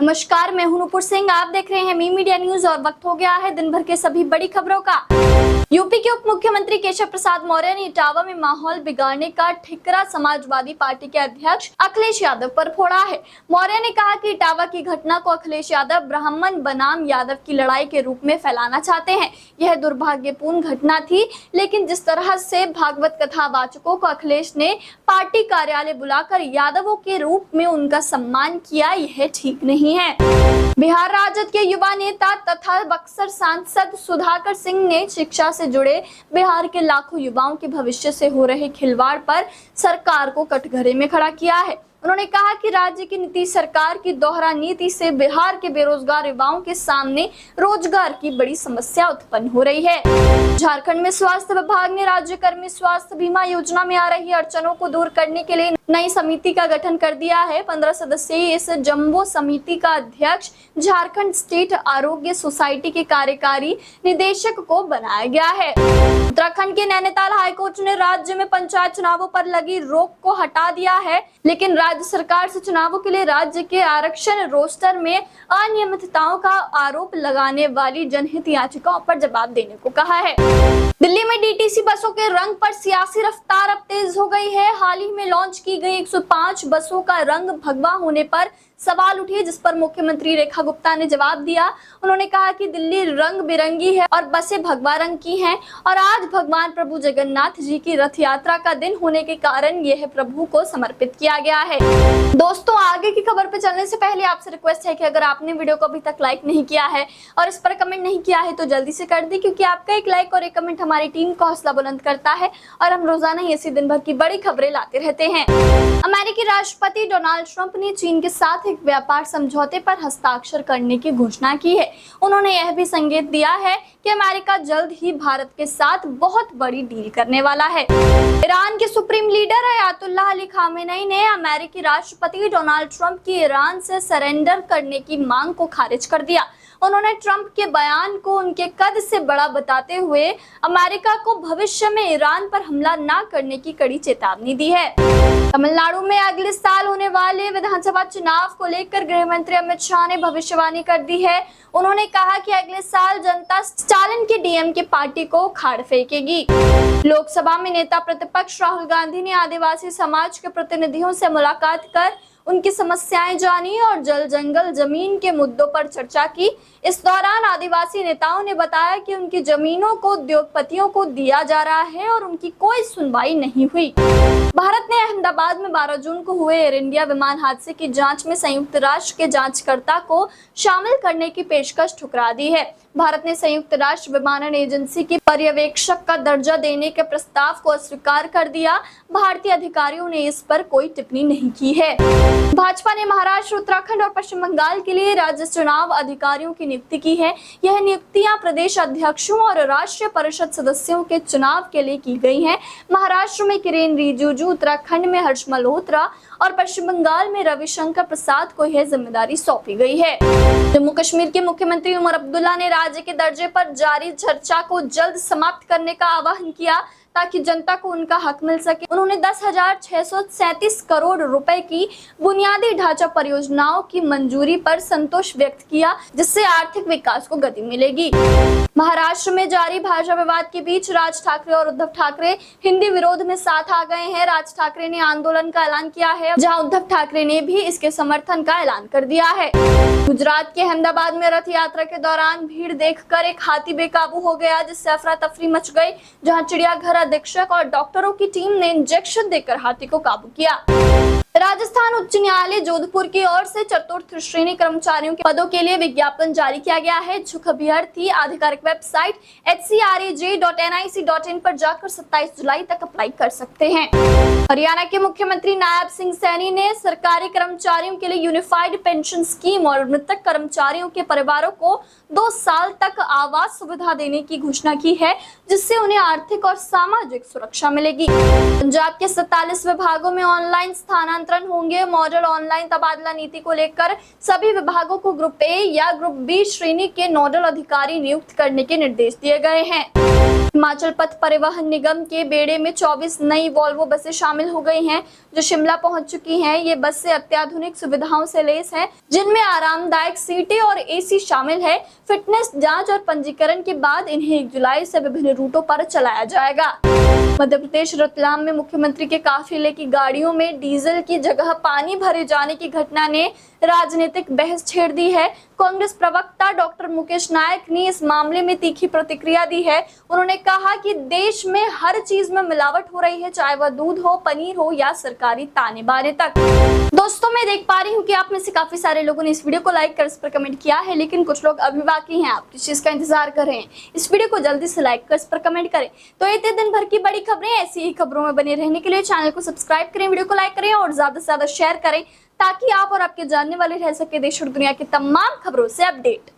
नमस्कार, मैं हूं नुपुर सिंह। आप देख रहे हैं मी मीडिया न्यूज और वक्त हो गया है दिन भर के सभी बड़ी खबरों का। यूपी के उप मुख्यमंत्री केशव प्रसाद मौर्य ने इटावा में माहौल बिगाड़ने का ठिकरा समाजवादी पार्टी के अध्यक्ष अखिलेश यादव पर फोड़ा है। मौर्य ने कहा कि इटावा की घटना को अखिलेश यादव ब्राह्मण बनाम यादव की लड़ाई के रूप में फैलाना चाहते हैं। यह दुर्भाग्यपूर्ण घटना थी, लेकिन जिस तरह से भागवत कथावाचकों को अखिलेश ने पार्टी कार्यालय बुलाकर यादवों के रूप में उनका सम्मान किया, यह ठीक नहीं है। बिहार राजद के युवा नेता तथा बक्सर सांसद सुधाकर सिंह ने शिक्षा से जुड़े बिहार के लाखों युवाओं के भविष्य से हो रहे खिलवाड़ पर सरकार को कटघरे में खड़ा किया है। उन्होंने कहा कि राज्य की नीतीश सरकार की दोहरा नीति से बिहार के बेरोजगार युवाओं के सामने रोजगार की बड़ी समस्या उत्पन्न हो रही है। झारखंड में स्वास्थ्य विभाग ने राज्यकर्मी स्वास्थ्य बीमा योजना में आ रही अड़चनों को दूर करने के लिए नई समिति का गठन कर दिया है। 15 सदस्यीय इस जम्बो समिति का अध्यक्ष झारखंड स्टेट आरोग्य सोसाइटी के कार्यकारी निदेशक को बनाया गया है। उत्तराखंड के नैनीताल हाईकोर्ट ने राज्य में पंचायत चुनावों पर लगी रोक को हटा दिया है, लेकिन राज्य सरकार से चुनावों के लिए राज्य के आरक्षण रोस्टर में अनियमितताओं का आरोप लगाने वाली जनहित याचिकाओं पर जवाब देने को कहा है। दिल्ली में डीटीसी बसों के रंग पर सियासी रफ्तार अब तेज हो गई है। हाल ही में लॉन्च की गई 105 बसों का रंग भगवा होने पर सवाल उठे, जिस पर मुख्यमंत्री रेखा गुप्ता ने जवाब दिया। उन्होंने कहा कि दिल्ली रंग बिरंगी है और बसें भगवा रंग की हैं और आज भगवान प्रभु जगन्नाथ जी की रथ यात्रा का दिन होने के कारण यह प्रभु को समर्पित किया गया है। दोस्तों, आगे की खबर पे चलने से पहले आपसे रिक्वेस्ट है कि अगर आपने वीडियो को अभी तक लाइक नहीं किया है और इस पर कमेंट नहीं किया है तो जल्दी से कर दी, क्योंकि आपका एक लाइक और एक कमेंट हमारी टीम का हौसला बुलंद करता है और हम रोजाना ही ऐसी दिन भर की बड़ी खबरें लाते रहते हैं। अमेरिकी राष्ट्रपति डोनाल्ड ट्रंप ने चीन के साथ एक व्यापार समझौते पर हस्ताक्षर करने की घोषणा की है। उन्होंने यह भी संकेत दिया है कि अमेरिका जल्द ही भारत के साथ बहुत बड़ी डील करने वाला है। ईरान के supreme leader Ayatollah Ali Khamenei ने अमेरिकी राष्ट्रपति डोनाल्ड ट्रंप की ईरान से सरेंडर करने की मांग को खारिज कर दिया। उन्होंने ट्रंप के बयान को उनके कद से बड़ा बताते हुए अमेरिका को भविष्य में ईरान पर हमला न करने की कड़ी चेतावनी दी है। तमिलनाडु में अगले साल होने वाले विधानसभा चुनाव को लेकर गृह मंत्री अमित शाह ने भविष्यवाणी कर दी है। उन्होंने कहा कि अगले साल जनता स्टालिन की डीएमके पार्टी को उखाड़ फेंकेगी। लोकसभा में नेता प्रतिपक्ष राहुल गांधी ने आदिवासी समाज के प्रतिनिधियों से मुलाकात कर उनकी समस्याएं जानी और जल जंगल जमीन के मुद्दों पर चर्चा की। इस दौरान आदिवासी नेताओं ने बताया कि उनकी जमीनों को उद्योगपतियों को दिया जा रहा है और उनकी कोई सुनवाई नहीं हुई। भारत ने अहमदाबाद में 12 जून को हुए एयर इंडिया विमान हादसे की जांच में संयुक्त राष्ट्र के जांचकर्ता को शामिल करने की पेशकश ठुकरा दी है। भारत ने संयुक्त राष्ट्र विमानन एजेंसी की पर्यवेक्षक का दर्जा देने के प्रस्ताव को अस्वीकार कर दिया। भारतीय अधिकारियों ने इस पर कोई टिप्पणी नहीं की है। भाजपा ने महाराष्ट्र, उत्तराखंड और पश्चिम बंगाल के लिए राज्य चुनाव अधिकारियों की नियुक्ति की है। यह नियुक्तियां प्रदेश अध्यक्षों और राष्ट्रीय परिषद सदस्यों के चुनाव के लिए की गई हैं। महाराष्ट्र में किरेन रिजिजू, उत्तराखंड में हर्ष मल्होत्रा और पश्चिम बंगाल में रविशंकर प्रसाद को यह जिम्मेदारी सौंपी गई है। जम्मू कश्मीर के मुख्यमंत्री उमर अब्दुल्ला ने राज्य के दर्जे पर जारी चर्चा को जल्द समाप्त करने का आह्वान किया ताकि जनता को उनका हक मिल सके। उन्होंने 10,637 करोड़ रुपए की बुनियादी ढांचा परियोजनाओं की मंजूरी पर संतोष व्यक्त किया, जिससे आर्थिक विकास को गति मिलेगी। महाराष्ट्र में जारी भाषा विवाद के बीच राज ठाकरे और उद्धव ठाकरे हिंदी विरोध में साथ आ गए हैं। राज ठाकरे ने आंदोलन का ऐलान किया है, जहां उद्धव ठाकरे ने भी इसके समर्थन का ऐलान कर दिया है। गुजरात के अहमदाबाद में रथ यात्रा के दौरान भीड़ देखकर एक हाथी बेकाबू हो गया, जिससे अफरा तफरी मच गई, जहां चिड़ियाघर अधीक्षक और डॉक्टरों की टीम ने इंजेक्शन देकर हाथी को काबू किया। राजस्थान उच्च न्यायालय जोधपुर की ओर से चतुर्थ श्रेणी कर्मचारियों के पदों के लिए विज्ञापन जारी किया गया है। इच्छुक अभ्यर्थी आधिकारिक वेबसाइट hcrej.nic.in पर जाकर 27 जुलाई तक अप्लाई कर सकते हैं। हरियाणा के मुख्यमंत्री नायब सिंह सैनी ने सरकारी कर्मचारियों के लिए यूनिफाइड पेंशन स्कीम और मृतक कर्मचारियों के परिवारों को 2 साल तक आवास सुविधा देने की घोषणा की है, जिससे उन्हें आर्थिक और सामाजिक सुरक्षा मिलेगी। पंजाब के 47 विभागों में ऑनलाइन स्थानांतरण होंगे। मॉडल ऑनलाइन तबादला नीति को लेकर सभी विभागों को ग्रुप ए या ग्रुप बी श्रेणी के नोडल अधिकारी नियुक्त करने के निर्देश दिए गए हैं। हिमाचल पथ परिवहन निगम के बेड़े में 24 नई वॉल्वो बसें शामिल हो गई हैं, जो शिमला पहुंच चुकी हैं। ये बसें अत्याधुनिक सुविधाओं से लैस हैं, जिनमें आरामदायक सीटें और एसी शामिल है। फिटनेस जांच और पंजीकरण के बाद इन्हें 1 जुलाई से विभिन्न रूटों पर चलाया जाएगा। मध्य प्रदेश रतलाम में मुख्यमंत्री के काफिले की गाड़ियों में डीजल की जगह पानी भरे जाने की घटना ने राजनीतिक बहस छेड़ दी है। कांग्रेस प्रवक्ता डॉक्टर मुकेश नायक ने इस मामले में तीखी प्रतिक्रिया दी है। उन्होंने कहा कि देश में हर चीज में मिलावट हो रही है, चाहे वह दूध हो, पनीर हो या सरकारी ताने बाने तक। दोस्तों, मैं देख पा रही हूँ कि आप में से काफी सारे लोगों ने इस वीडियो को लाइक कर इस पर कमेंट किया है, लेकिन कुछ लोग अभी बाकी हैं। आप किस चीज का इंतजार कर रहे हैं? इस वीडियो को जल्दी से लाइक कर इस पर कमेंट करें। तो ये थे दिन भर की बड़ी खबरें। ऐसी ही खबरों में बने रहने के लिए चैनल को सब्सक्राइब करें, वीडियो को लाइक करें और ज्यादा से ज्यादा शेयर करें, ताकि आप और आपके जानने वाले रह सके देश और दुनिया की तमाम खबरों से अपडेट।